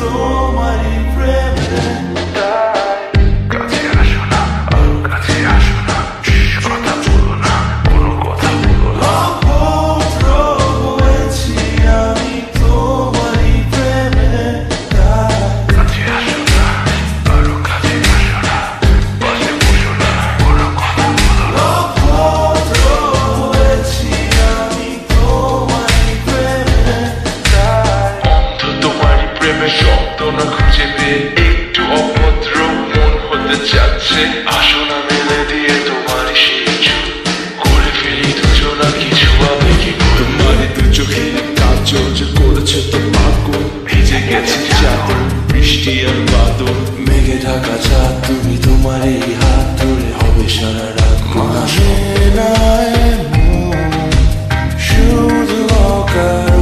তোমারই প্রেমে কাছে আসো না, আরো কাছে আসো না, কথা বলো না, কোনো কথা বলো না। অভদ্র হয়েছি আমি তোমারই প্রেমে, কাছে আসো না, আরো কাছে আসো না, পাশে বসো না, কোনো কথা বলো না। অভদ্র হয়েছি আমি তোমারই প্রেমে, অন্ধ তোমারই প্রেমে শব্দ না খুঁজে পেয়ে একটু অভদ্র মন হতে চাচ্ছে। আসো না মেলে দিয়ে তোমারই সেই চুল করে ফেলি দুজনা কিছু আবেগী ভুল। তোমারই দু চোখে কাজল যে করেছে তো পাগল, ভিজে গেছে চাদর বৃষ্টি আর বাদল, মেঘে ঢাকা চাঁদ তুমি তোমারই হাত ধরে হবে সারা রাত। মানে না এমন শুধু অকাল